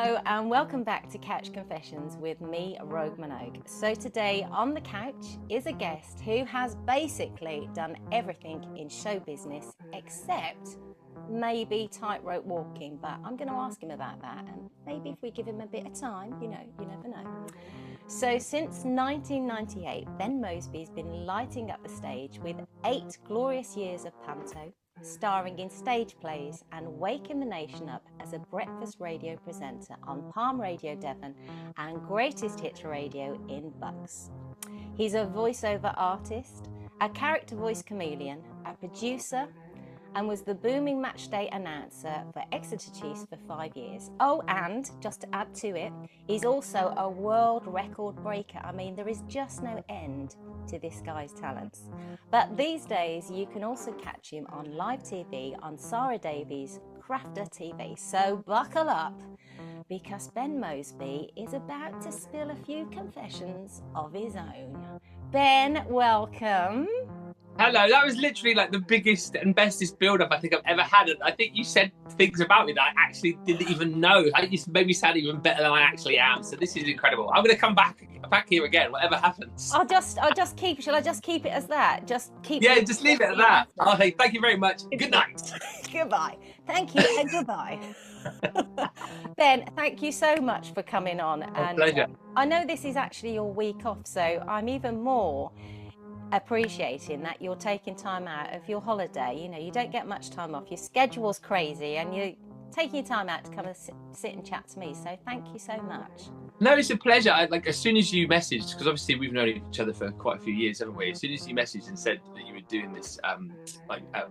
Hello and welcome back to Couch Confessions with me, Rogue Minouge. So today on the couch is a guest who has basically done everything in show business except maybe tightrope walking, but I'm going to ask him about that, and maybe if we give him a bit of time, you never know. So since 1998, Ben Moseby's been lighting up the stage with 8 glorious years of panto, starring in stage plays and waking the nation up as a breakfast radio presenter on Palm Radio Devon and Greatest Hits Radio in Bucks. He's a voiceover artist, a character voice chameleon, a producer, and was the booming matchday announcer for Exeter Chiefs for 5 years. Oh, and just to add to it, he's also a world record breaker. I mean, there is just no end to this guy's talents. But these days, you can also catch him on live TV on Sarah Davies' Crafter TV. So buckle up, because Ben Moseby is about to spill a few confessions of his own. Ben, welcome. Hello, that was literally like the biggest and bestest build-up I think I've ever had. And I think you said things about me that I actually didn't even know. I think you made me sound even better than I actually am. So this is incredible. I'm going to come back here again, whatever happens. Shall I just keep it as that? Just leave it at that. Okay, thank you very much. Good night. Goodbye. Thank you and goodbye. Ben, thank you so much for coming on. My pleasure. I know this is actually your week off, so I'm even more appreciating that you're taking time out of your holiday. You know, you don't get much time off. Your schedule's crazy and you're taking your time out to come and sit and chat to me. So thank you so much. No, it's a pleasure. As soon as you messaged, because obviously we've known each other for quite a few years, haven't we? As soon as you messaged and said that you were doing this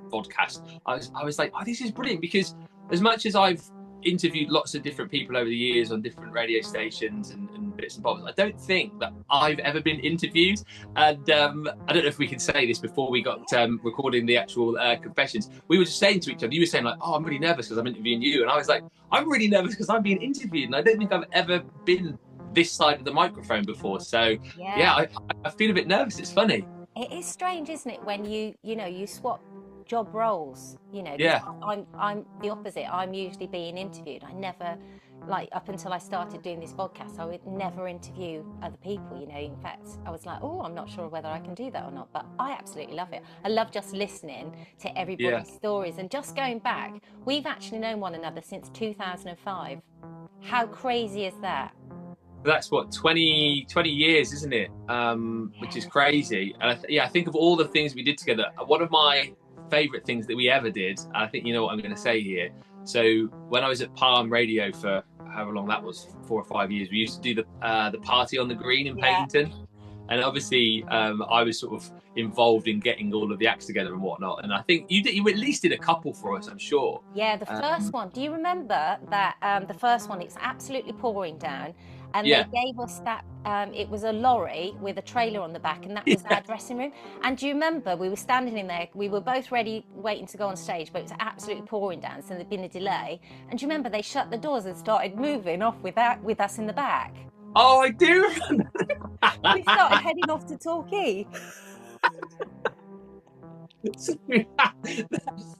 podcast, I was like, oh, this is brilliant, because as much as I've interviewed lots of different people over the years on different radio stations and bits and bobs, I don't think that I've ever been interviewed. And I don't know if we can say this before we got recording the actual confessions. We were just saying to each other, you were saying like, oh, I'm really nervous because I'm interviewing you, and I was like, I'm really nervous because I'm being interviewed, and I don't think I've ever been this side of the microphone before. So yeah, I feel a bit nervous. It's funny. It is strange, isn't it, when you swap job roles, Yeah. I'm the opposite. I'm usually being interviewed. I never, up until I started doing this podcast, I would never interview other people. In fact, I was like, oh, I'm not sure whether I can do that or not, but I absolutely love it. I love just listening to everybody's stories, and just going back, we've actually known one another since 2005. How crazy is that? That's what, 20 years, isn't it? Which is crazy. And I think of all the things we did together, one of my favorite things that we ever did, I think you know what I'm going to say here. So when I was at Palm Radio for however long that was, 4 or 5 years, we used to do the party on the green in Paignton, and obviously I was sort of involved in getting all of the acts together and whatnot, and I think you at least did a couple for us, I'm sure. Yeah, the first one, do you remember that? The first one, it's absolutely pouring down, and they gave us that, it was a lorry with a trailer on the back, and that was our dressing room. And do you remember, we were standing in there, we were both ready, waiting to go on stage, but it was absolutely pouring down, so there'd been a delay. And do you remember, they shut the doors and started moving off with us in the back? Oh, I do remember. We started heading off to Torquay.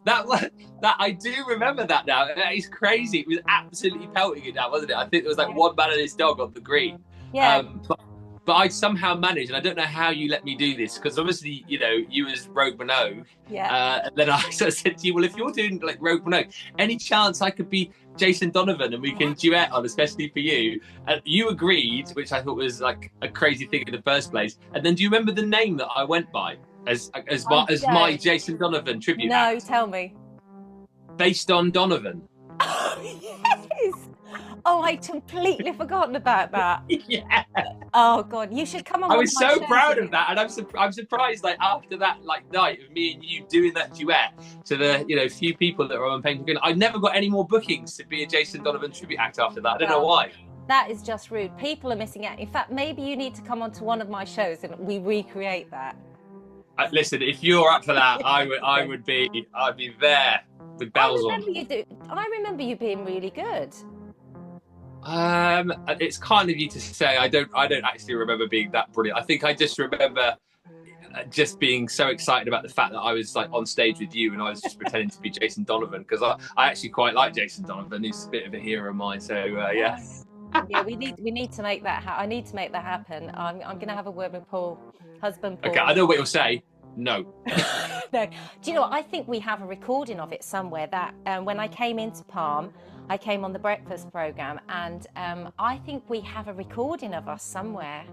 that I do remember that now. That is crazy. It was absolutely pelting it down, wasn't it? I think there was like one man and his dog on the green. Yeah. But I somehow managed, and I don't know how you let me do this, because obviously, you as Rogue Minouge. Yeah. And then I sort of said to you, well, if you're doing like Rogue Minouge, any chance I could be Jason Donovan and we can duet on, especially for you? And you agreed, which I thought was like a crazy thing in the first place. And then do you remember the name that I went by as my Jason Donovan tribute? No, act? Tell me. Based on Donovan. Oh, yes. Oh, I'd completely forgotten about that. Yeah. Oh God, you should come on. I was so proud of that, and I'm surprised. Like after that, night of me and you doing that duet to the few people that were on Painting, I never got any more bookings to be a Jason Donovan tribute act after that. I don't know why. That is just rude. People are missing out. In fact, maybe you need to come onto one of my shows and we recreate that. Listen, if you're up for that, I'd be there with bells on. I remember you being really good. It's kind of you to say. I don't actually remember being that brilliant. I think I just remember just being so excited about the fact that I was like on stage with you and I was just pretending to be Jason Donovan, because I actually quite like Jason Donovan. He's a bit of a hero of mine. So yeah. Yeah, we need to make that. I need to make that happen. I'm going to have a word with Paul, husband Paul. Okay, I know what you'll say. No. No. Do you know what? I think we have a recording of it somewhere. That when I came into Palm, I came on the breakfast program, and I think we have a recording of us somewhere.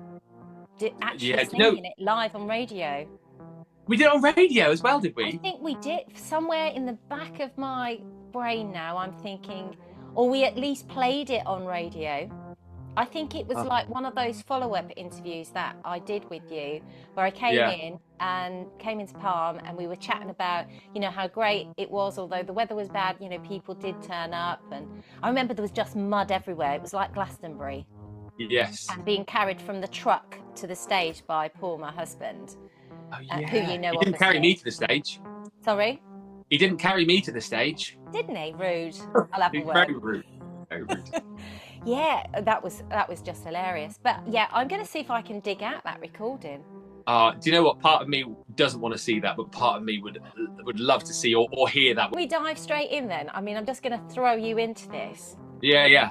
Actually singing it live on radio. We did it on radio as well, did we? I think we did. Somewhere in the back of my brain now, I'm thinking, or we at least played it on radio. I think it was like one of those follow-up interviews that I did with you, where I came into Palm and we were chatting about, you know, how great it was, although the weather was bad, you know, people did turn up. And I remember there was just mud everywhere. It was like Glastonbury. Yes. And being carried from the truck to the stage by Paul, my husband. Oh, yeah. Who you know. He didn't carry me to the stage. Sorry? He didn't carry me to the stage. Didn't he? Rude. I'll have a word. Very rude. Very rude. Yeah, that was just hilarious. But yeah, I'm going to see if I can dig out that recording. Do you know what? Part of me doesn't want to see that, but part of me would love to see or hear that. We dive straight in then. I mean, I'm just going to throw you into this. Yeah.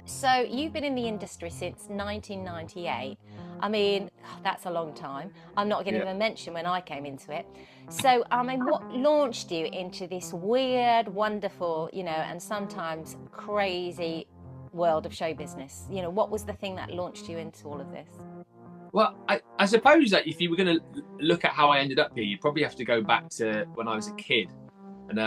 So you've been in the industry since 1998. I mean, that's a long time. I'm not going to even mention when I came into it. So, I mean, what launched you into this weird, wonderful, you know, and sometimes crazy world of show business? You know, what was the thing that launched you into all of this? Well, I suppose that if you were going to look at how I ended up here, you'd probably have to go back to when I was a kid. And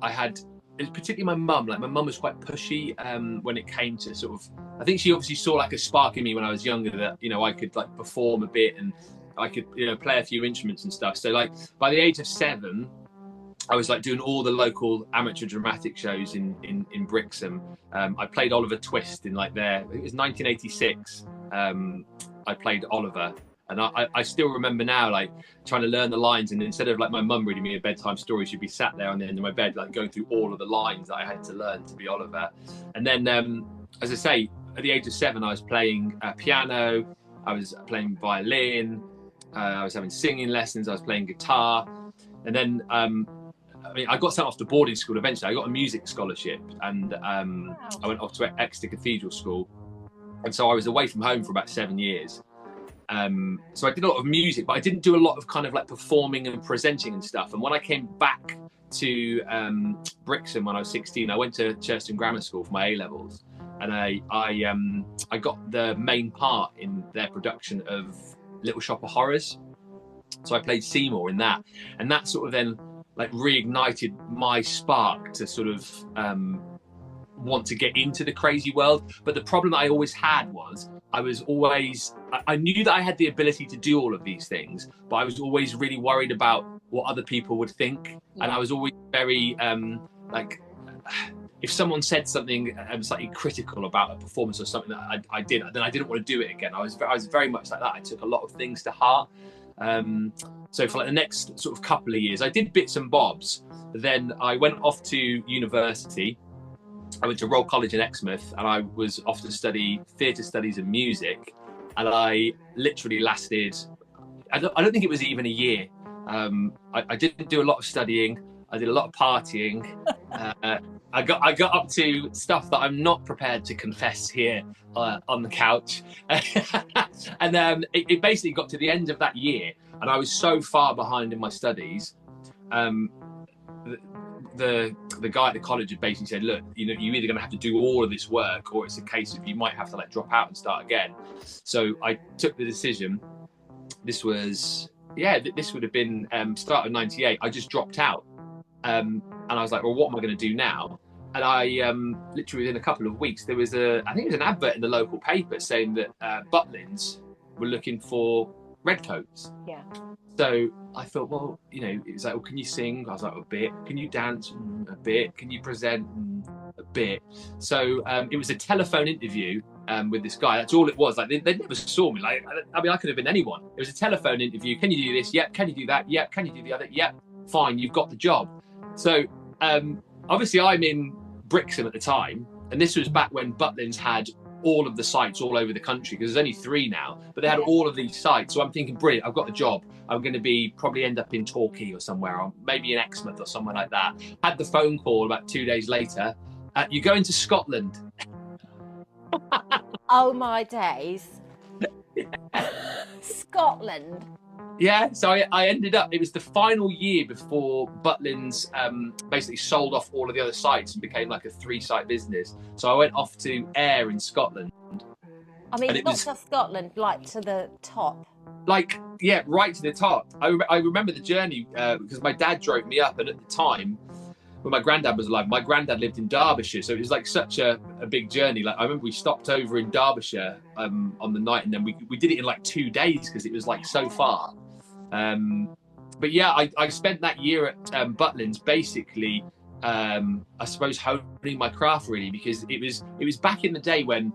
I had, particularly my mum, like my mum was quite pushy when it came to sort of, I think she obviously saw like a spark in me when I was younger that, you know, I could like perform a bit and I could, you know, play a few instruments and stuff. So like by the age of 7, I was like doing all the local amateur dramatic shows in Brixham. I played Oliver Twist in like it was 1986. I played Oliver, and I still remember now like trying to learn the lines, and instead of like my mum reading me a bedtime story, she'd be sat there on the end of my bed like going through all of the lines that I had to learn to be Oliver. And then as I say, at the age of 7 I was playing piano, I was playing violin, I was having singing lessons, I was playing guitar, and then I mean, I got sent off to boarding school eventually. I got a music scholarship, and I went off to Exeter Cathedral School. And so I was away from home for about 7 years. So I did a lot of music, but I didn't do a lot of kind of like performing and presenting and stuff. And when I came back to Brixham when I was 16, I went to Churston Grammar School for my A-levels. And I got the main part in their production of Little Shop of Horrors. So I played Seymour in that. And that sort of then like reignited my spark to sort of want to get into the crazy world. But the problem that I always had was I knew that I had the ability to do all of these things, but I was always really worried about what other people would think. And I was always very like, if someone said something slightly critical about a performance or something that I did, then I didn't want to do it again. I was very much like that. I took a lot of things to heart. So for like the next sort of couple of years, I did bits and bobs. But then I went off to university. I went to Royal College in Exmouth, and I was off to study theatre studies and music. And I literally lasted, I don't think it was even a year. I didn't do a lot of studying. I did a lot of partying. I got up to stuff that I'm not prepared to confess here on the couch. And it basically got to the end of that year, and I was so far behind in my studies. The guy at the college had basically said, look, you know, you're either going to have to do all of this work, or it's a case of you might have to like drop out and start again. So I took the decision. This would have been start of 98. I just dropped out. And I was like, well, what am I going to do now? And I literally within a couple of weeks, there was I think it was an advert in the local paper saying that Butlins were looking for redcoats. Yeah. So I thought, well, you know, it was like, well, can you sing? I was like, a bit. Can you dance? A bit. Can you present? A bit. So it was a telephone interview with this guy. That's all it was. Like they never saw me. Like, I mean, I could have been anyone. It was a telephone interview. Can you do this? Yep. Can you do that? Yep. Can you do the other? Yep. Fine. You've got the job. So obviously I'm in Brixham at the time, and this was back when Butlins had all of the sites all over the country, because there's only 3 now, but they had Yeah. all of these sites. So I'm thinking, brilliant, I've got the job. I'm going to probably end up in Torquay or somewhere, or maybe in Exmouth or somewhere like that. Had the phone call about 2 days later. You're going to Scotland. Oh my days. Scotland. Yeah, so I ended up, it was the final year before Butlins basically sold off all of the other sites and became like a 3-site business. So I went off to Ayr in Scotland. I mean, not just Scotland, like to the top. Like, yeah, right to the top. I remember the journey because my dad drove me up, and at the time, when my granddad was alive, my granddad lived in Derbyshire, so it was like such a big journey. Like, I remember we stopped over in Derbyshire on the night, and then we did it in like 2 days because it was like so far. But yeah, I spent that year at Butlins basically, I suppose, honing my craft really, because it was back in the day when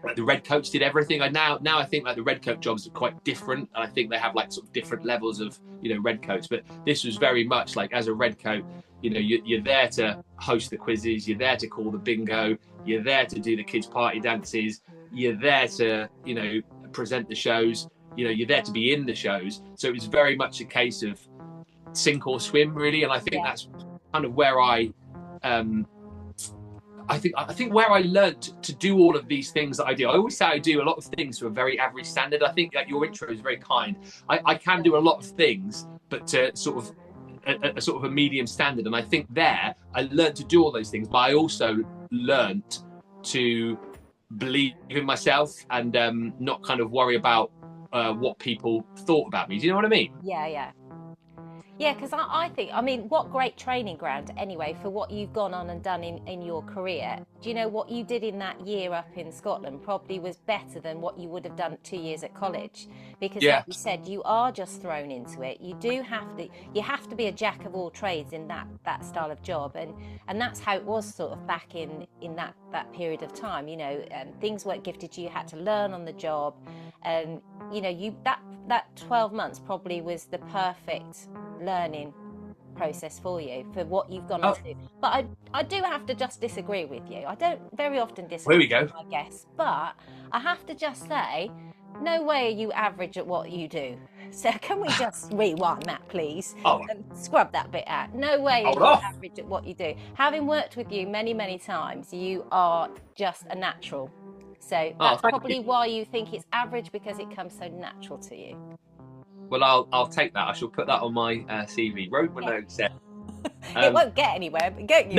like the red coats did everything. Now I think like the red coat jobs are quite different, and I think they have like sort of different levels of, you know, red coats. But this was very much like, as a red coat, you know, you're there to host the quizzes, you're there to call the bingo, you're there to do the kids' party dances, you're there to, you know, present the shows, you know, you're there to be in the shows. So it was very much a case of sink or swim, really. And I think that's kind of where I think where I learned to do all of these things that I do. I always say I do a lot of things to a very average standard. I think that your intro is very kind. I can do a lot of things, but to sort of a sort of a medium standard. And I think there I learned to do all those things, but I also learned to believe in myself and not kind of worry about what people thought about me. Do you know what I mean? Yeah, because I think, I mean, what great training ground anyway for what you've gone on and done in your career. Do you know what you did in that year up in Scotland probably was better than what you would have done 2 years at college? Because like you said, you are just thrown into it. You have to be a jack of all trades in that style of job, and that's how it was sort of back in that period of time. You know, things weren't gifted to you. You had to learn on the job, and you know, that 12 months probably was the perfect learning process for you for what you've gone on to do. But I do have to just disagree with you. I don't very often disagree with my guests, but I have to just say, no way are you average at what you do. So can we just rewind that, please, and scrub that bit out? No way are you average at what you do. Having worked with you many, many times, you are just a natural. So that's probably why you think it's average, because it comes so natural to you. Well, I'll take that. I shall put that on my CV. Rogue Minouge said. It won't get anywhere, but you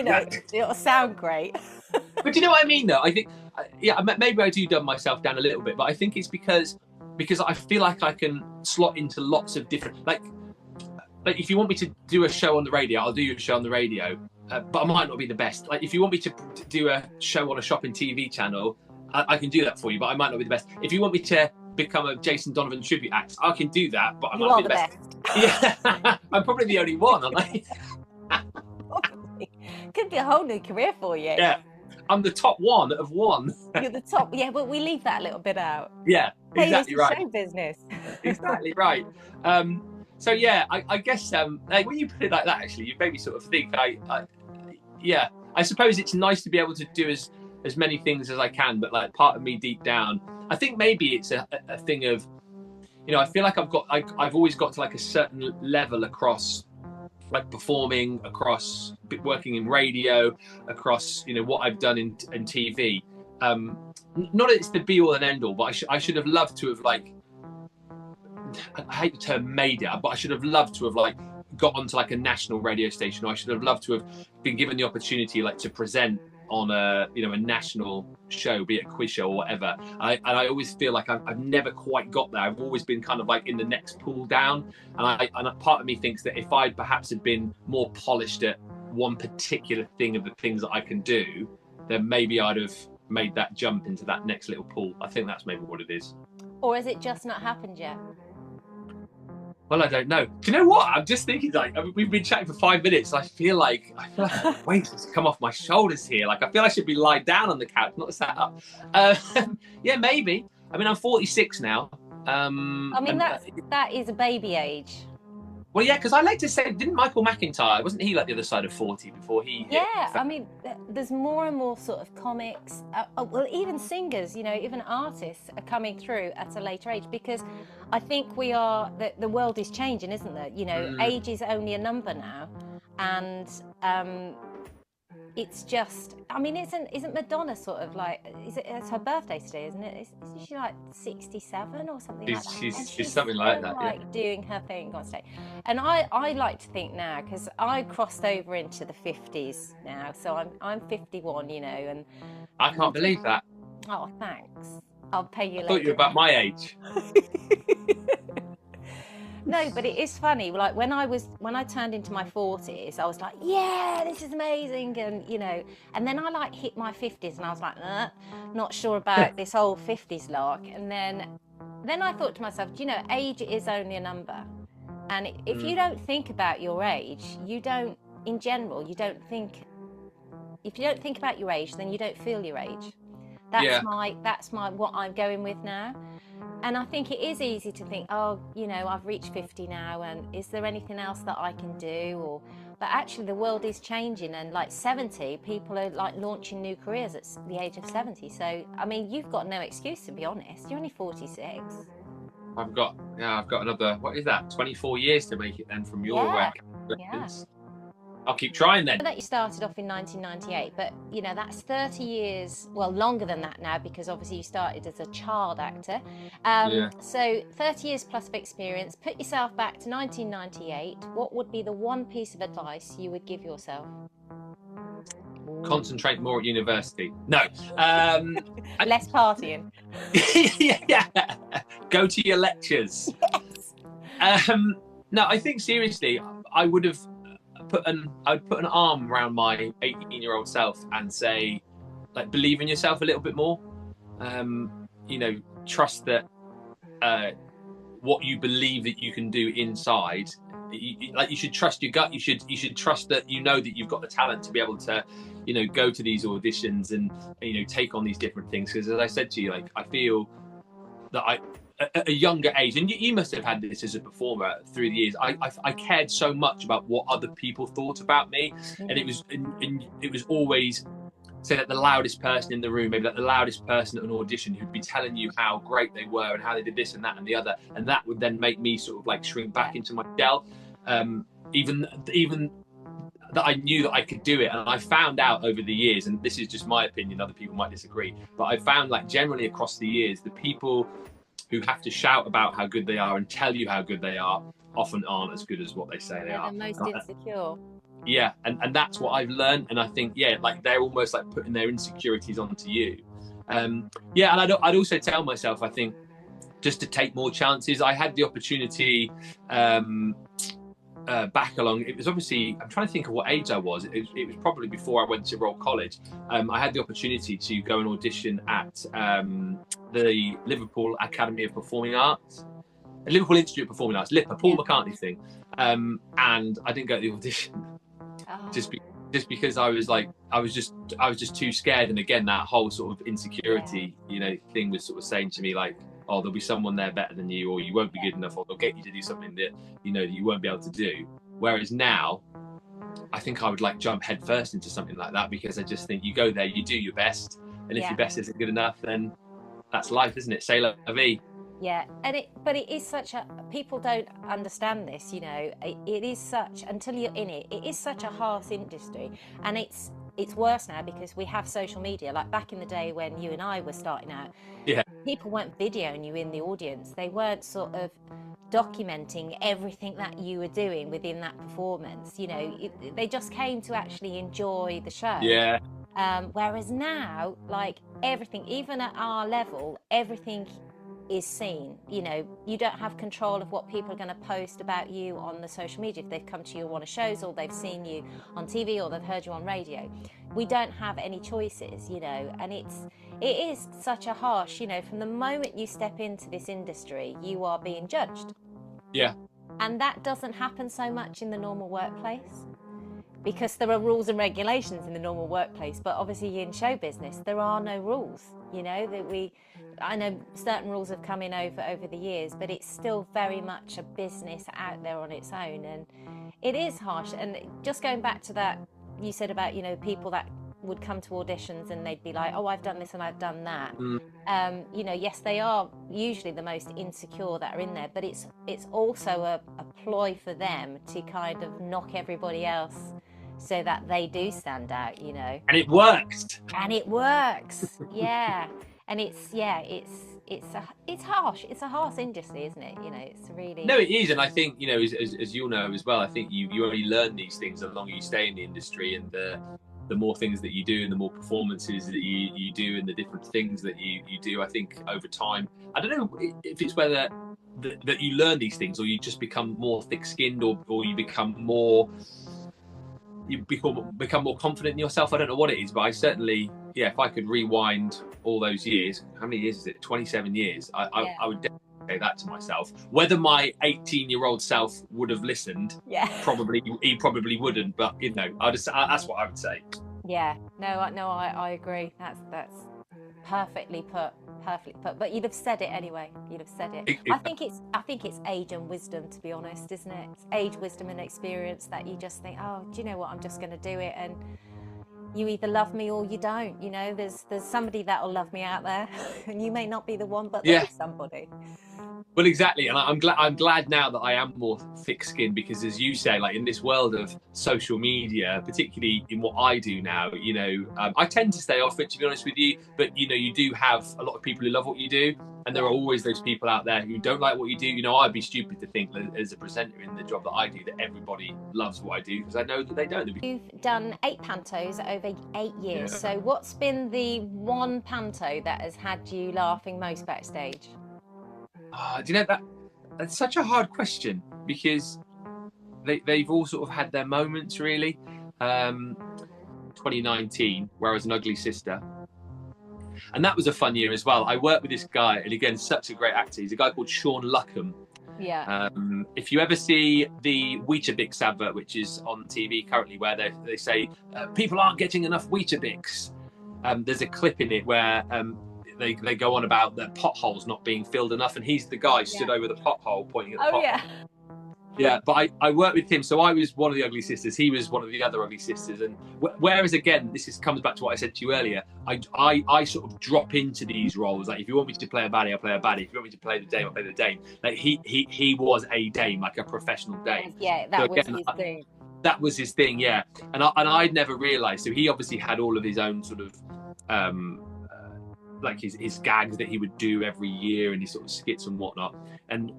know, it'll sound great. But do you know what I mean, though? I think, maybe I do dumb myself down a little bit, but I think it's because I feel like I can slot into lots of different, like if you want me to do a show on the radio, I'll do a show on the radio, but I might not be the best. Like if you want me to do a show on a shopping TV channel, I can do that for you, but I might not be the best. If you want me to become a Jason Donovan tribute act, I can do that, but I might not be the best. Yeah, I'm probably the only one, aren't I? Could be a whole new career for you. Yeah, I'm the top one of one. You're the top, yeah, but we leave that little bit out. Yeah, exactly right. Show business. Exactly right. So yeah, I guess like when you put it like that, actually, you made me sort of think. I suppose it's nice to be able to do as many things as I can, but like part of me deep down, I think maybe it's a thing of, you know, I feel like I've always got to like a certain level across like performing, across working in radio, across, you know, what I've done in TV. Not that it's the be all and end all, but I should have loved to have like, I hate the term made it, but I should have loved to have like got onto like a national radio station, or I should have loved to have been given the opportunity like to present on a, you know, a national show, be it a quiz show or whatever. And I always feel like I've never quite got there. I've always been kind of like in the next pool down. And a part of me thinks that if I perhaps had been more polished at one particular thing of the things that I can do, then maybe I'd have made that jump into that next little pool. I think that's maybe what it is. Or has it just not happened yet? Well, I don't know. Do you know what? I'm just thinking, like, I mean, we've been chatting for 5 minutes. I feel like weight has come off my shoulders here. Like, I feel I should be lying down on the couch, not sat up. Yeah, maybe. I mean, I'm 46 now. I mean, that is a baby age. Well, yeah, because I like to say, didn't Michael McIntyre, wasn't he like the other side of 40 before he hit? Yeah, I mean, there's more and more sort of comics, well, even singers, you know, even artists are coming through at a later age, because I think the world is changing, isn't it? You know, age is only a number now, and it's just, I mean, isn't Madonna sort of like, it's her birthday today, isn't it? Isn't she like 67 or something like that? She's something like that, like, yeah. doing her thing on stage. And I like to think now, because I crossed over into the 50s now, so I'm 51, you know, and I can't believe that. oh, thanks. I'll pay you later. I thought you were about my age. No, but it is funny. Like when I turned into my 40s, I was like, yeah, this is amazing, and you know. And then I like hit my 50s, and I was like, not sure about this whole 50s lark. And then I thought to myself, you know, age is only a number, and if you don't think about your age, you don't. In general, you don't think. If you don't think about your age, then you don't feel your age. That's my what I'm going with now. And I think it is easy to think, oh, you know, I've reached 50 now, and is there anything else that I can do? But actually the world is changing, and like 70, people are like launching new careers at the age of 70. So, I mean, you've got no excuse, to be honest. You're only 46. I've got another, what is that, 24 years to make it then from your work. Yeah. I'll keep trying then. That you started off in 1998, but you know, that's 30 years, well, longer than that now, because obviously you started as a child actor. So 30 years plus of experience. Put yourself back to 1998. What would be the one piece of advice you would give yourself? Concentrate more at university. No. Less partying. Yeah. Go to your lectures. Yes. No, I think seriously, I would put an arm around my 18-year-old self and say, like, believe in yourself a little bit more. You know, trust that what you believe that you can do inside, you should trust your gut. You should trust that you know that you've got the talent to be able to, you know, go to these auditions and, you know, take on these different things. Because as I said to you, like, I feel that at a younger age, and you must have had this as a performer through the years, I cared so much about what other people thought about me, and it was always, say, that the loudest person in the room, maybe like the loudest person at an audition, who'd be telling you how great they were and how they did this and that and the other, and that would then make me sort of like shrink back into my shell, even that I knew that I could do it. And I found out over the years, and this is just my opinion, other people might disagree, but I found, like, generally across the years, the people who have to shout about how good they are and tell you how good they are often aren't as good as what they say they are. They're most insecure. Yeah, and that's what I've learned. And I think, yeah, like, they're almost like putting their insecurities onto you. Yeah, and I'd also tell myself, I think, just to take more chances. I had the opportunity back along, it was obviously, I'm trying to think of what age I was. It was probably before I went to Royal College. I had the opportunity to go and audition at the Liverpool Academy of Performing Arts, Liverpool Institute of Performing Arts, LIPA, Paul McCartney thing, and I didn't go to the audition. Just because I was just too scared. And again, that whole sort of insecurity, you know, thing was sort of saying to me, like, oh, there'll be someone there better than you, or you won't be good enough, or they'll get you to do something that, you know, that you won't be able to do. Whereas now, I think I would like jump headfirst into something like that, because I just think you go there, you do your best, and if your best isn't good enough, then that's life, isn't it? C'est la vie. Yeah, but it is such a, people don't understand this, you know, it is such, until you're in it, it is such a harsh industry, and it's worse now because we have social media. Like back in the day when you and I were starting out, people weren't videoing you in the audience, they weren't sort of documenting everything that you were doing within that performance, you know, they just came to actually enjoy the show. Yeah. Whereas now, like, everything, even at our level, everything is seen. You know, you don't have control of what people are going to post about you on the social media. If they've come to you on one of shows, or they've seen you on TV, or they've heard you on radio, we don't have any choices, you know. And it is such a harsh, you know, from the moment you step into this industry, you are being judged. Yeah. And that doesn't happen so much in the normal workplace, because there are rules and regulations in the normal workplace, but obviously in show business there are no rules, you know, that I know certain rules have come in over the years, but it's still very much a business out there on its own, and it is harsh. And just going back to that, you said about, you know, people that would come to auditions and they'd be like, oh, I've done this and I've done that. You know, yes, they are usually the most insecure that are in there, but it's also a ploy for them to kind of knock everybody else so that they do stand out, you know. And it works. And it works, yeah. And it's harsh. It's a harsh industry, isn't it? You know, it's really. No, it is, and I think, you know, as you'll know as well, I think you only learn these things the longer you stay in the industry, and the more things that you do, and the more performances that you do, and the different things that you do. I think over time, I don't know if it's whether that you learn these things, or you just become more thick-skinned, or you become more. You become more confident in yourself. I don't know what it is, but I certainly, yeah, if I could rewind all those years, how many years is it? 27 years. I would definitely say that to myself. Whether my 18-year-old self would have listened, he probably wouldn't. But, you know, that's what I would say. Yeah, no, I agree. That's perfectly put. But you'd have said it anyway. You'd have said it. I think it's age and wisdom, to be honest, isn't it? It's age, wisdom, and experience that you just think, oh, do you know what? I'm just going to do it, and you either love me or you don't. You know, there's somebody that'll love me out there, and you may not be the one, but there's somebody. Well, exactly, and I'm glad now that I am more thick-skinned, because, as you say, like in this world of social media, particularly in what I do now, you know, I tend to stay off it, to be honest with you. But, you know, you do have a lot of people who love what you do, and there are always those people out there who don't like what you do. You know, I'd be stupid to think that as a presenter in the job that I do, that everybody loves what I do, because I know that they don't. You've done 8 pantos over 8 years. So what's been the one panto that has had you laughing most backstage? Do you know, that's such a hard question, because they've all sort of had their moments, really. 2019, where I was an ugly sister, and that was a fun year as well. I worked with this guy, and again, such a great actor. He's a guy called Sean Luckham. Yeah. If you ever see the Weetabix advert, which is on TV currently, where they say people aren't getting enough Weetabix, there's a clip in it where they go on about the potholes not being filled enough, and he's the guy stood over the pothole pointing at the pothole. Yeah, but I worked with him, so I was one of the ugly sisters, he was one of the other ugly sisters, and whereas again, comes back to what I said to you earlier, I sort of drop into these roles. Like, if you want me to play a baddie, I'll play a baddie. If you want me to play the dame, I'll play the dame. Like, he was a dame, like a professional dame. Yeah, that was his thing. That was his thing, yeah. And I'd never realised. So he obviously had all of his own sort of like his gags that he would do every year, and his sort of skits and whatnot. And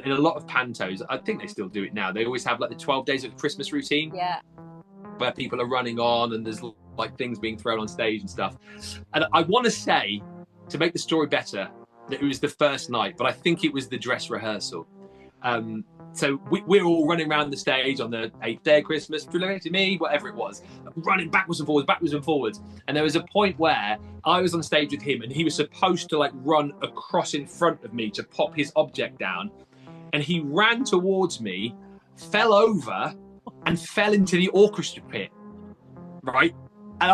in a lot of pantos, I think they still do it now, they always have like the 12 days of Christmas routine, where people are running on and there's like things being thrown on stage and stuff. And I want to say, to make the story better, that it was the first night, but I think it was the dress rehearsal. So we're all running around the stage on the 8th day of Christmas, to me, whatever it was, running backwards and forwards. And there was a point where I was on stage with him, and he was supposed to like run across in front of me to pop his object down. And he ran towards me, fell over, and fell into the orchestra pit, right? And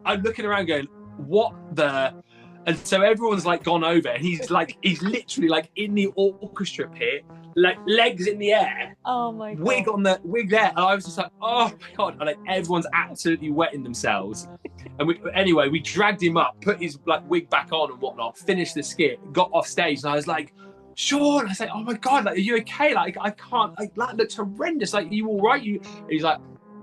I'm looking around going, what the... And so everyone's like gone over, and he's literally like in the orchestra pit, like legs in the air. Oh my God. Wig there. And I was just like, oh my God. And like everyone's absolutely wetting themselves. And we dragged him up, put his like wig back on and whatnot, finished the skit, got off stage, and I was like, Sean, I was like, oh my God, like, are you okay? Like, I can't, like, that looks horrendous. Like, are you all right? He's like,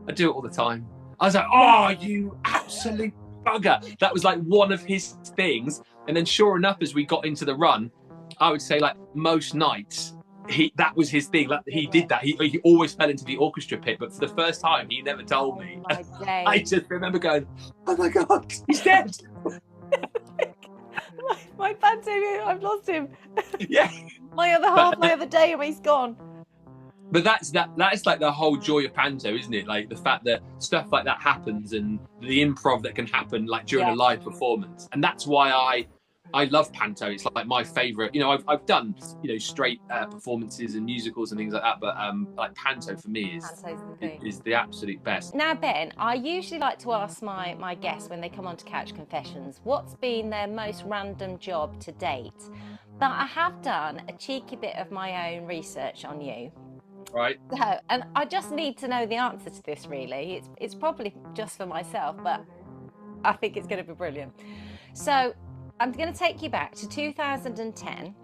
I do it all the time. I was like, oh, you absolute bugger. That was like one of his things. And then sure enough, as we got into the run, I would say like most nights, that was his thing. Like, he did that. He always fell into the orchestra pit, but for the first time, he never told me. I just remember going, oh my God, he's dead. my panto, I've lost him. Yeah. my other day, and he's gone. But that's like the whole joy of panto, isn't it? Like the fact that stuff like that happens, and the improv that can happen like during a live performance. And that's why I love panto. It's like my favourite. You know, I've done, you know, straight performances and musicals and things like that, but like panto for me is the absolute best. Now, Ben, I usually like to ask my guests when they come on to Couch Confessions, what's been their most random job to date? But I have done a cheeky bit of my own research on you. Right. So, and I just need to know the answer to this, really. It's probably just for myself, but I think it's going to be brilliant. So I'm going to take you back to 2010.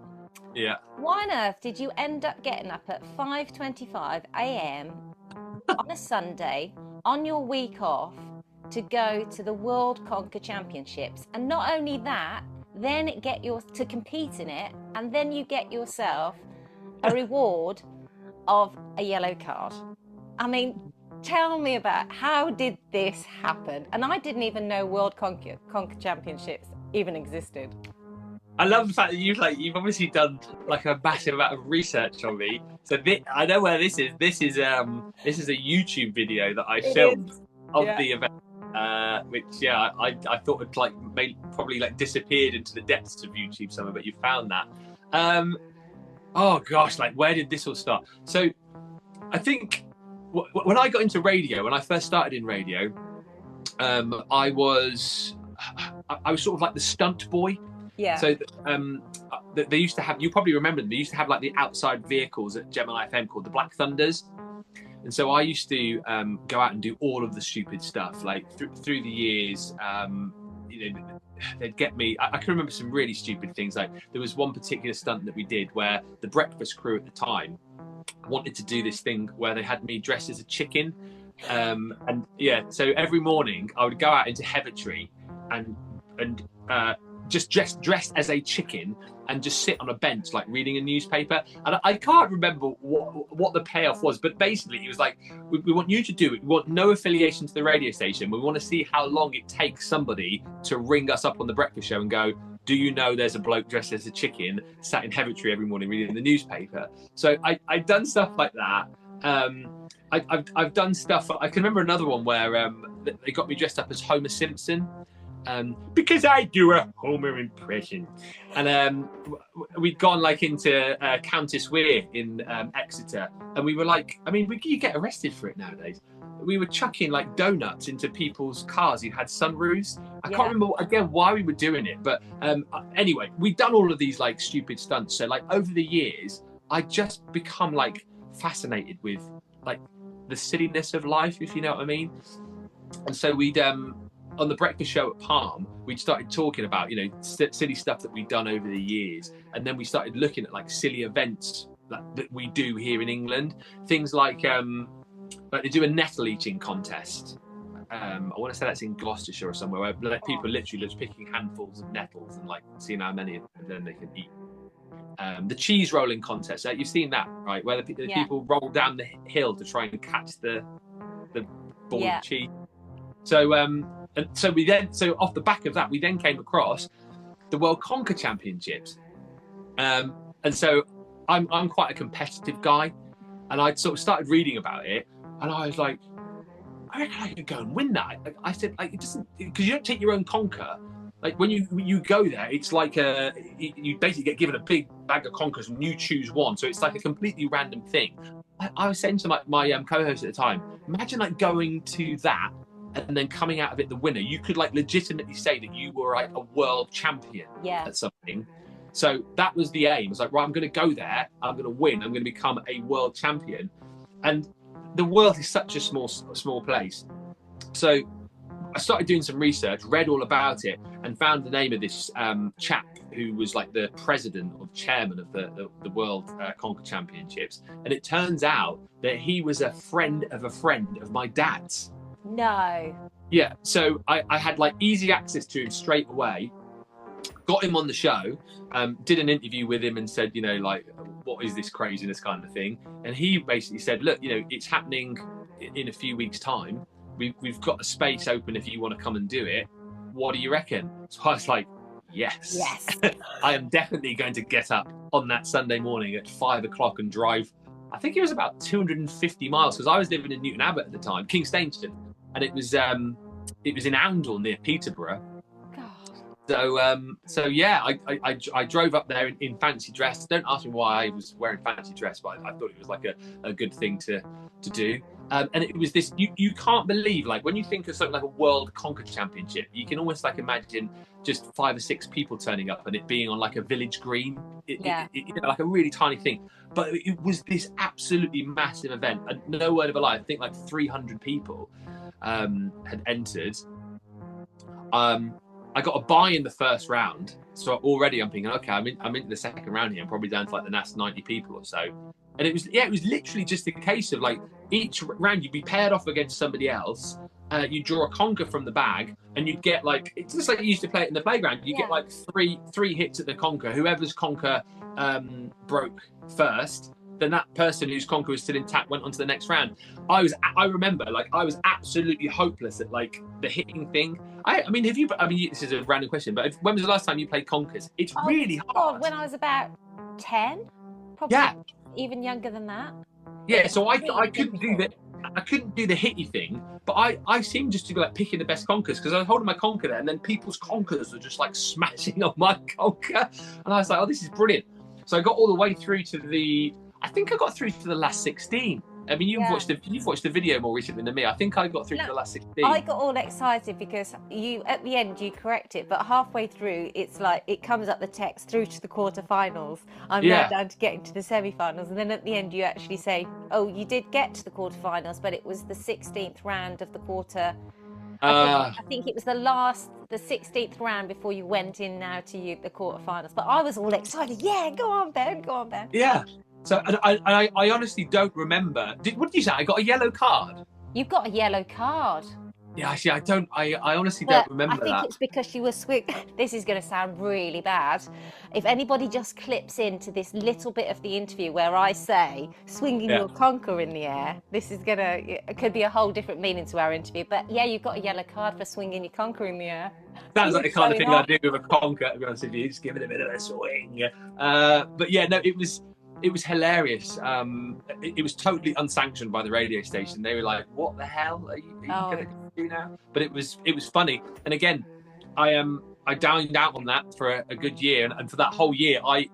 Yeah. Why on earth did you end up getting up at 5:25 a.m. on a Sunday on your week off to go to the World Conquer Championships? And not only that, then to compete in it, and then you get yourself a reward of a yellow card. I mean, tell me about how did this happen? And I didn't even know World Conquer Championships even existed. I love the fact that you've obviously done like a massive amount of research on me. So I know where this is. This is a YouTube video that I filmed of the event, which I thought had probably disappeared into the depths of YouTube somewhere, but you found that. Oh gosh, like where did this all start? So I think when I got into radio, when I first started in radio, I was sort of like the stunt boy. Yeah. So they used to have, you probably remember them, they used to have like the outside vehicles at Gemini FM called the Black Thunders. And so I used to go out and do all of the stupid stuff, like through the years. You know, they'd get me. I can remember some really stupid things. Like there was one particular stunt that we did where the breakfast crew at the time wanted to do this thing where they had me dressed as a chicken. And yeah, so every morning I would go out into Heavitree and just dressed as a chicken and just sit on a bench like reading a newspaper. And I can't remember what the payoff was, but basically it was like, we want you to do it. We want no affiliation to the radio station. We want to see how long it takes somebody to ring us up on the breakfast show and go, do you know there's a bloke dressed as a chicken sat in Heavitree every morning reading the newspaper? So I've done stuff like that. I've done stuff. I can remember another one where they got me dressed up as Homer Simpson. Because I do a Homer impression. And we'd gone like into Countess Weir in Exeter. And we were like, I mean, you get arrested for it nowadays. We were chucking like donuts into people's cars who had sunroofs. I can't remember again why we were doing it. But anyway, we'd done all of these like stupid stunts. So like over the years, I just become like fascinated with like the silliness of life, if you know what I mean. And so we'd on the breakfast show at Palm, we'd started talking about, you know, silly stuff that we'd done over the years. And then we started looking at like silly events that we do here in England. Things like they do a nettle eating contest. I want to say that's in Gloucestershire or somewhere, where like, people are literally just picking handfuls of nettles and like seeing how many of them they can eat. The cheese rolling contest, you've seen that, right? Where the people roll down the hill to try and catch the ball of cheese. So and so off the back of that, we then came across the World Conquer Championships. And so I'm quite a competitive guy, and I'd sort of started reading about it, and I was like, I reckon I could go and win that. I said, like, it doesn't, because you don't take your own conker. Like when you go there, it's like you basically get given a big bag of conkers and you choose one. So it's like a completely random thing. I was saying to my co-host at the time, imagine like going to that and then coming out of it the winner. You could like legitimately say that you were like a world champion at something. So that was the aim. It's like, right, I'm going to go there, I'm going to win, I'm going to become a world champion. And the world is such a small place. So I started doing some research, read all about it, and found the name of this chap who was like the president or chairman of the World Conquer Championships. And it turns out that he was a friend of my dad's. No. Yeah, so I had like easy access to him straight away. Got him on the show, did an interview with him and said, you know, like, what is this craziness kind of thing? And he basically said, look, you know, it's happening in a few weeks' time. We've got a space open if you want to come and do it. What do you reckon? So I was like, yes. I am definitely going to get up on that Sunday morning at 5 o'clock and drive. I think it was about 250 miles because I was living in Newton Abbot at the time, Kingstainston, and it was in Oundle near Peterborough. So yeah, I drove up there in fancy dress. Don't ask me why I was wearing fancy dress, but I thought it was like a good thing to do. And it was this, you can't believe, like when you think of something like a World Conquer Championship, you can almost like imagine just 5 or 6 people turning up and it being on like a village green, like a really tiny thing. But it was this absolutely massive event, and no word of a lie, I think like 300 people had entered. I got a bye in the first round, so already I'm thinking, okay, I'm into the second round here. I'm probably down to like the last 90 people or so. And it was literally just a case of like each round you'd be paired off against somebody else. You draw a conker from the bag, and you'd get like, it's just like you used to play it in the playground. You get like three hits at the conker. Whoever's conker broke first, then that person whose conker was still intact went on to the next round. I remember like I was absolutely hopeless at like the hitting thing. I mean, this is a random question, but when was the last time you played conkers? It's really hard. God, when I was about 10, probably even younger than that. Yeah, so I couldn't do that. I couldn't do the hitty thing, but I seemed just to go like picking the best conkers, because I was holding my conker there, and then people's conkers were just like smashing on my conker, and I was like, oh, this is brilliant. So I got all the way through to I think I got through to the last 16. I mean, you've watched the video more recently than me. I think I got through to the last 16. I got all excited because at the end you correct it, but halfway through it's like it comes up the text through to the quarterfinals. I'm now down to getting to the semi-finals, and then at the end you actually say, oh, you did get to the quarterfinals, but it was the 16th round of the quarter. I think it was the 16th round before you went in now to the quarterfinals. But I was all excited. Yeah, go on, Ben. Go on, Ben. Yeah. So I honestly don't remember. What did you say? I got a yellow card. You've got a yellow card. Yeah, actually, I don't. I honestly don't remember that. I think it's because you were This is going to sound really bad. If anybody just clips into this little bit of the interview where I say swinging your conker in the air, it could be a whole different meaning to our interview. But yeah, you've got a yellow card for swinging your conker in the air. Sounds like the kind of thing I do with a conker. To be honest with you, just give it a bit of a swing. But yeah, no, it was hilarious. It was totally unsanctioned by the radio station. They were like, "What the hell are you going to do now?" But it was funny. And again, I dined out on that for a good year, and for that whole year, I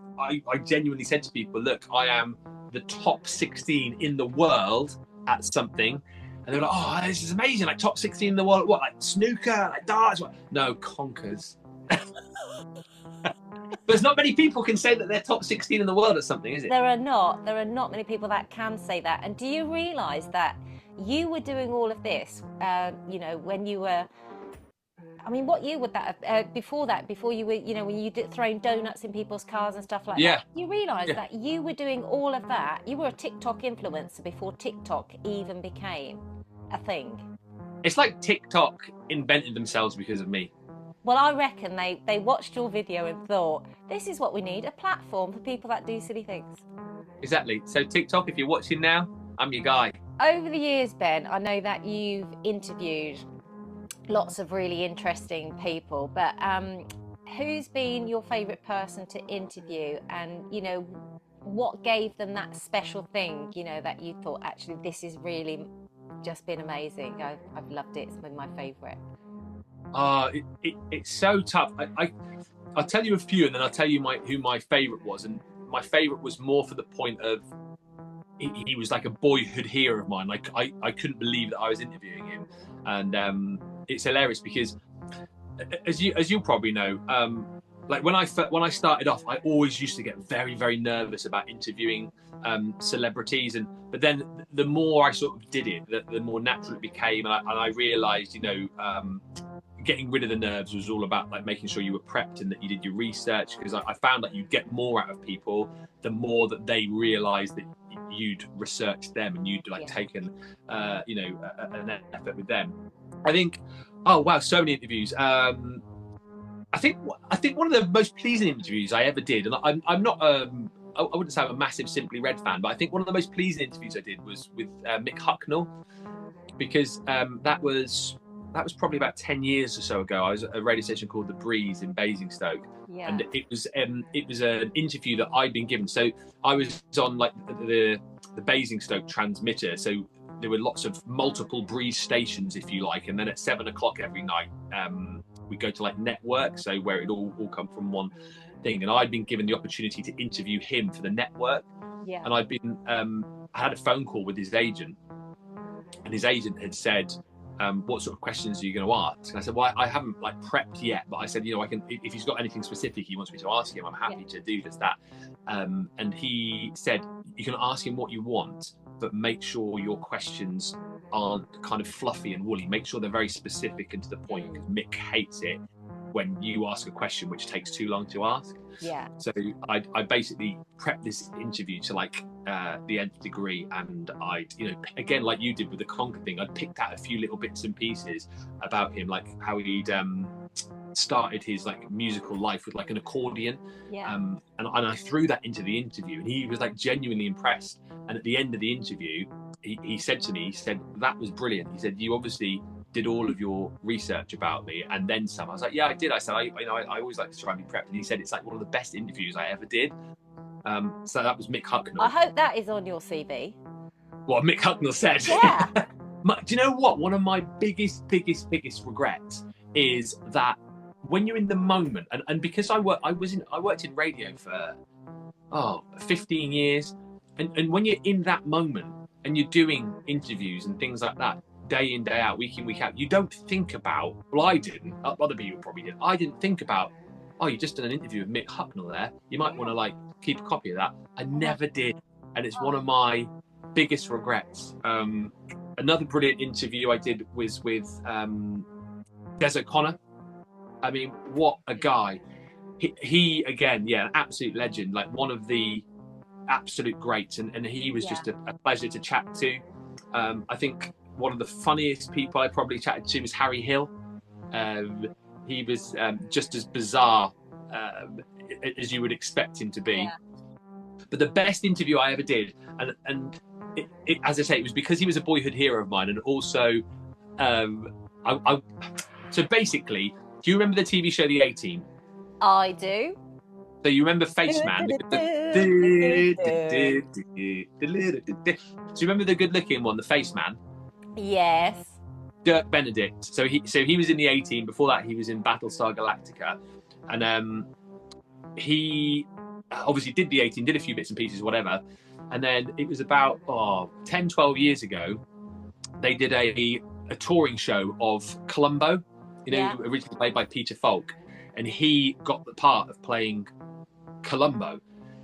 genuinely said to people, "Look, I am the top 16 in the world at something." And they were like, "Oh, this is amazing! Like top 16 in the world. What, like snooker, like darts? What? No, conkers." There's not many people can say that they're top 16 in the world at something, is it? There are not many people that can say that. And do you realise that you were doing all of this, when you were, I mean, what year would that have, before you were, when you throwing donuts in people's cars and stuff like that? You realise that you were doing all of that. You were a TikTok influencer before TikTok even became a thing. It's like TikTok invented themselves because of me. Well, I reckon they watched your video and thought, this is what we need, a platform for people that do silly things. Exactly. So TikTok, if you're watching now, I'm your guy. Over the years, Ben, I know that you've interviewed lots of really interesting people, but who's been your favourite person to interview, and, what gave them that special thing, that you thought, actually, this has really just been amazing. I've loved it. It's been my favourite. It's so tough. I'll tell you a few, and then I'll tell you who my favourite was. And my favourite was more for the point of he was like a boyhood hero of mine. Like I couldn't believe that I was interviewing him, and it's hilarious because, as you'll probably know, like when I started off, I always used to get very, very nervous about interviewing celebrities, but then the more I sort of did it, the more natural it became, and I realised, getting rid of the nerves was all about like making sure you were prepped and that you did your research, because I found that you'd get more out of people the more that they realised that you'd researched them and you'd like taken an effort with them. I think, oh wow, so many interviews. I think one of the most pleasing interviews I ever did, and I'm not I wouldn't say I'm a massive Simply Red fan, but I think one of the most pleasing interviews I did was with Mick Hucknall, because that was probably about 10 years or so ago. I was at a radio station called The Breeze in Basingstoke, and it was an interview that I'd been given. So I was on like the Basingstoke transmitter, so there were lots of multiple Breeze stations, if you like, and then at 7 o'clock every night we go to like network, so where it all come from one thing. And I'd been given the opportunity to interview him for the network. Yeah. And I'd been, I had a phone call with his agent, and his agent had said, what sort of questions are you going to ask? And I said, well, I haven't like prepped yet, but I said, I can, if he's got anything specific he wants me to ask him, I'm happy to do just that. And he said, you can ask him what you want, but make sure your questions aren't kind of fluffy and woolly. Make sure they're very specific and to the point, because Mick hates it when you ask a question which takes too long to ask. Yeah. So I basically prepped this interview to like the nth degree, and I, again, like you did with the Conker thing, I picked out a few little bits and pieces about him, like how he'd started his like musical life with like an accordion. Yeah. And I threw that into the interview, and he was like genuinely impressed. And at the end of the interview, he said to me, he said, that was brilliant. He said, you obviously did all of your research about me and then some. I was like, yeah, I did. I said, I always like to try and be prepped. And he said, it's like one of the best interviews I ever did. So that was Mick Hucknall. I hope that is on your CV. What Mick Hucknall said. Yeah. Do you know what? One of my biggest regrets is that when you're in the moment, and because I worked in radio for 15 years, and when you're in that moment and you're doing interviews and things like that, day in, day out, week in, week out, you don't think about, well, I didn't, other people probably did, I didn't think about, you just done an interview with Mick Hucknall there, you might want to like keep a copy of that. I never did, and it's one of my biggest regrets. Another brilliant interview I did was with Desert Connor. I mean, what a guy. He again, an absolute legend, like one of the absolute greats, and he was just a pleasure to chat to. I think one of the funniest people I probably chatted to was Harry Hill. He was just as bizarre as you would expect him to be. Yeah. But the best interview I ever did, and it, as I say, it was because he was a boyhood hero of mine, and also, so basically, do you remember the TV show The A-Team? I do. So you remember Face Man? So you remember the good-looking one, the Face Man? Yes. Dirk Benedict. So he was in the A-Team. Before that, he was in Battlestar Galactica, and he obviously did the A-Team, did a few bits and pieces, whatever. And then it was about 10, 12 years ago, they did a touring show of Columbo, originally played by Peter Falk, and he got the part of playing Columbo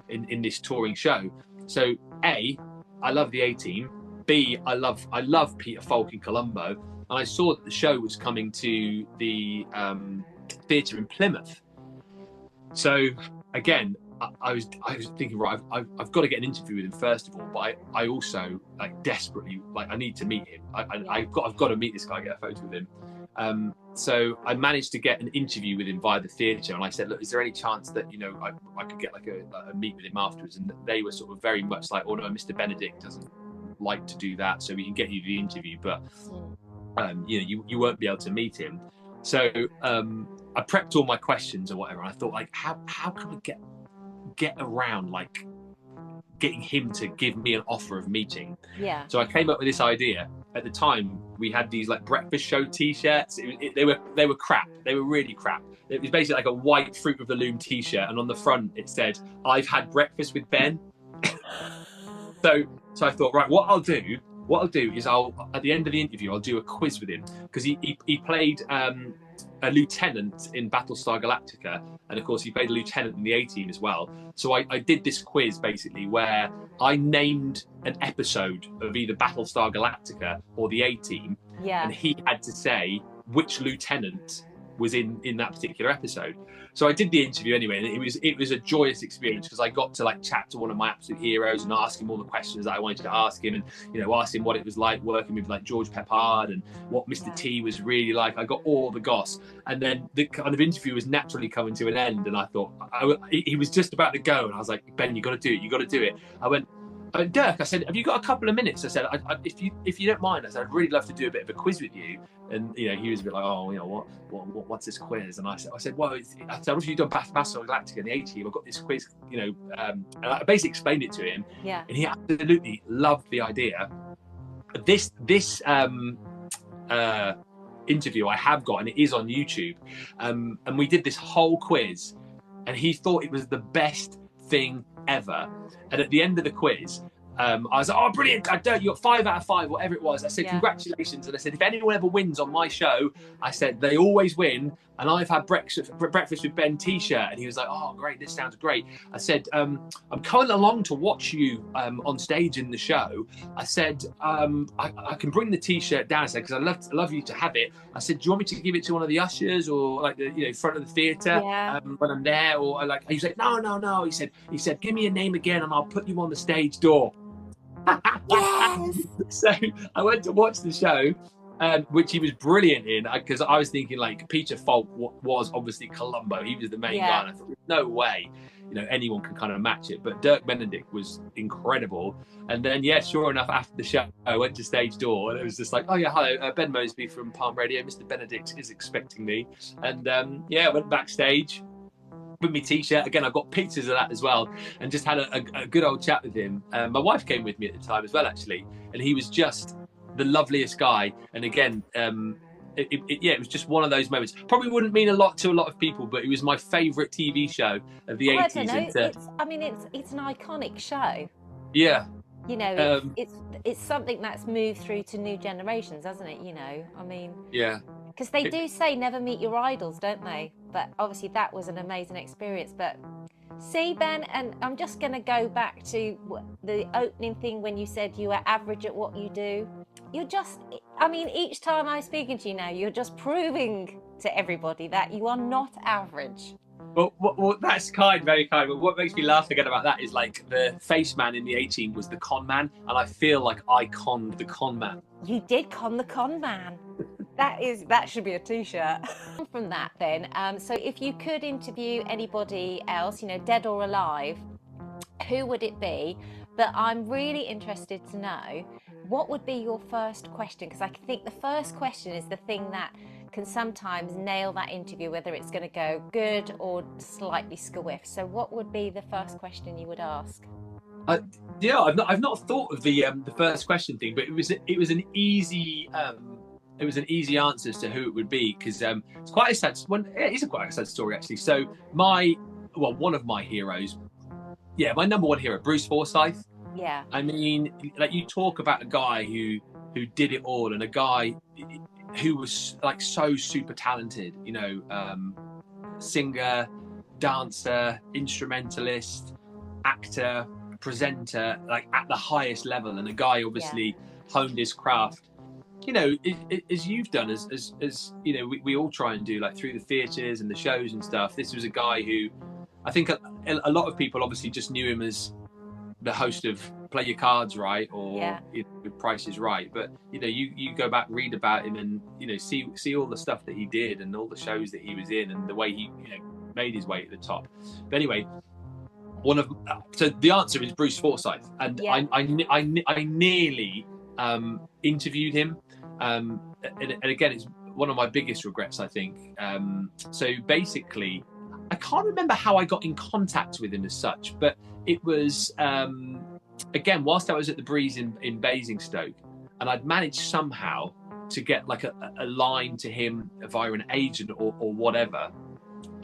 in this touring show. So A, I love the A-Team. B, I love Peter Falk in Columbo, and I saw that the show was coming to the theatre in Plymouth. So again, I was thinking, right, I've got to get an interview with him first of all, but I also like desperately I need to meet him. I've got to meet this guy, get a photo with him. So I managed to get an interview with him via the theatre, and I said, look, is there any chance that I could get like a meet with him afterwards? And they were sort of very much like, oh no, Mr. Benedict doesn't like to do that, so we can get you the interview, but you won't be able to meet him. So I prepped all my questions or whatever, and I thought, like, how can we get around like getting him to give me an offer of meeting? So I came up with this idea. At the time, we had these like breakfast show t-shirts. They were crap. They were really crap. It was basically like a white Fruit of the Loom t-shirt, and on the front it said, "I've had breakfast with Ben." So I thought, right, what I'll do is at the end of the interview, I'll do a quiz with him, because he played a lieutenant in Battlestar Galactica, and of course he played a lieutenant in the A-Team as well. So I did this quiz basically where I named an episode of either Battlestar Galactica or the A-Team, and he had to say which lieutenant was in that particular episode. So I did the interview anyway, and it was a joyous experience, because I got to like chat to one of my absolute heroes and ask him all the questions that I wanted to ask him, and ask him what it was like working with like George Peppard and what Mr. T was really like. I got all the goss, and then the kind of interview was naturally coming to an end, and I thought he was just about to go, and I was like, Ben, you got to do it. I went, Dirk, I said, have you got a couple of minutes? I said, if you don't mind, I said, I'd really love to do a bit of a quiz with you. And he was a bit like, what's this quiz? And I said, well, what have you done Battlestar Galactica in the A-Team? I've got this quiz, and I basically explained it to him, and he absolutely loved the idea. This interview I have got, and it is on YouTube. And we did this whole quiz, and he thought it was the best thing ever. And at the end of the quiz, I was like, oh, brilliant. You got 5 out of 5, whatever it was. I said, congratulations. And I said, if anyone ever wins on my show, I said, they always win. And I've had breakfast with Ben t-shirt. And he was like, oh, great. This sounds great. I said, I'm coming along to watch you on stage in the show. I said, I can bring the t-shirt down. I said, because I love you to have it. I said, do you want me to give it to one of the ushers or like the front of the theatre when I'm there? Or like, he was like, no. He said, give me your name again and I'll put you on the stage door. Yes. So I went to watch the show, which he was brilliant in, because I was thinking like Peter Falk was obviously Columbo. He was the main guy, and I thought, no way, anyone can kind of match it. But Dirk Benedict was incredible. And then, sure enough, after the show, I went to stage door, and it was just like, oh yeah, hello, Ben Moseby from Palm Radio. Mr. Benedict is expecting me, and I went backstage with my t-shirt. Again, I've got pictures of that as well, and just had a good old chat with him. My wife came with me at the time as well, actually, and he was just the loveliest guy. And again, it was just one of those moments. Probably wouldn't mean a lot to a lot of people, but it was my favourite TV show of the 80s. I don't know. It's an iconic show. Yeah. It's something that's moved through to new generations, hasn't it? Yeah. Because they do say never meet your idols, don't they? But obviously that was an amazing experience. But see, Ben, and I'm just going to go back to the opening thing when you said you were average at what you do. Each time I'm speaking to you now, you're just proving to everybody that you are not average. Well, that's very kind. But what makes me laugh again about that is like the face man in the 18 was the con man, and I feel like I conned the con man. You did con the con man. That should be a t-shirt. From that then, so if you could interview anybody else, dead or alive, who would it be? But I'm really interested to know, what would be your first question? Because I think the first question is the thing that can sometimes nail that interview, whether it's going to go good or slightly squiff. So what would be the first question you would ask? I've not thought of the first question thing, but it was an easy answer as to who it would be, because it's quite a sad one. It is quite a sad story, actually. So one of my heroes, my number one hero, Bruce Forsyth. Yeah. I mean, like, you talk about a guy who did it all, and a guy who was like so super talented, singer, dancer, instrumentalist, actor, presenter, like at the highest level, and a guy obviously honed his craft. As you've done, as we all try and do, like through the theatres and the shows and stuff. This was a guy who, I think a lot of people obviously just knew him as the host of Play Your Cards Right, or Price is Right. But you go back, read about him, and see all the stuff that he did and all the shows that he was in, and the way he made his way at the top. But anyway, so the answer is Bruce Forsyth, and I nearly interviewed him, and again, it's one of my biggest regrets, I think. So basically, I can't remember how I got in contact with him as such, but it was again whilst I was at the Breeze in Basingstoke, and I'd managed somehow to get like a line to him via an agent or whatever.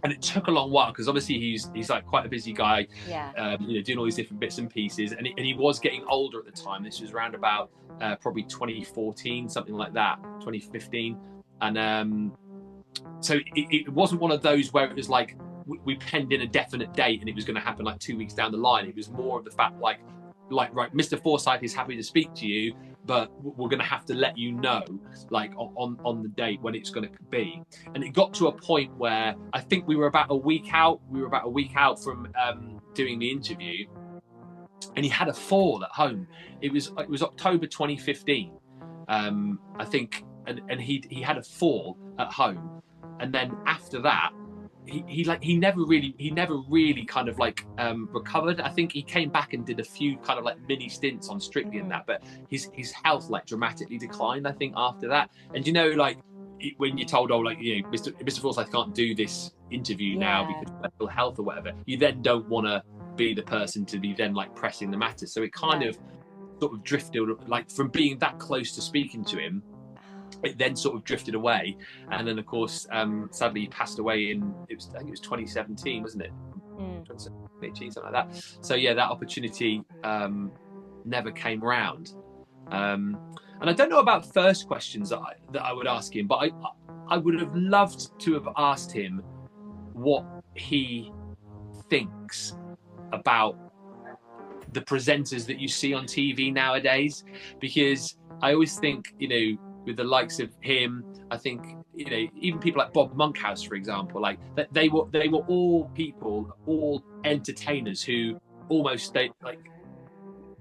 And it took a long while, because obviously he's like quite a busy guy, doing all these different bits and pieces, and he was getting older at the time. This was around about probably 2014, something like that, 2015, and so it wasn't one of those where it was like we penned in a definite date and it was going to happen like 2 weeks down the line. It was more of the fact like right, Mr. Forsyth is happy to speak to you, but we're going to have to let you know, like on the date when it's going to be. And it got to a point where I think we were about a week out. From doing the interview, and he had a fall at home. It was October 2015, I think, and he had a fall at home, and then after that, he never really kind of like recovered. I think he came back and did a few kind of like mini stints on Strictly and that, but his health like dramatically declined, I think, after that. And like when you're told, Mr. Forsyth can't do this interview now because of mental health or whatever, you then don't want to be the person to be then like pressing the matter. So it kind of sort of drifted, like from being that close to speaking to him it then sort of drifted away, and then of course sadly he passed away in I think it was 2017, wasn't it? 2018, something like that. So yeah, that opportunity never came round. And I don't know about first questions that I would ask him, but I would have loved to have asked him what he thinks about the presenters that you see on TV nowadays, because I always think, you know, with the likes of him, I think, you know, even people like Bob Monkhouse, for example, like that they were all people, all entertainers who almost like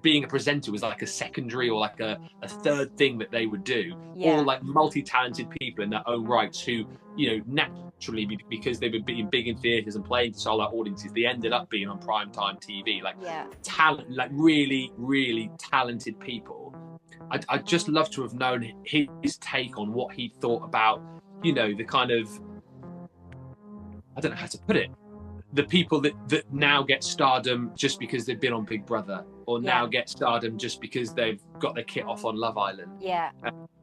being a presenter was like a secondary or like a third thing that they would do. All like multi-talented people in their own rights who, you know, naturally, because they were being big in theatres and playing to sold-out audiences, they ended up being on primetime TV, like talent, like really, really talented people. I'd just love to have known his take on what he thought about, you know, the kind of, I don't know how to put it, the people that now get stardom just because they've been on Big Brother, or now get stardom just because they've got their kit off on Love Island.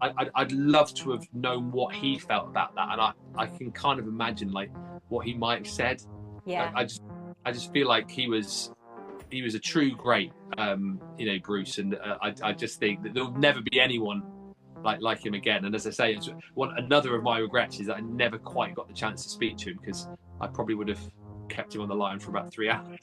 I'd love to have known what he felt about that, and I can kind of imagine like what he might have said. I just feel like he was a true great, you know, Bruce, and I just think that there'll never be anyone like him again. And as I say, it's another of my regrets is that I never quite got the chance to speak to him, because I probably would have kept him on the line for about 3 hours.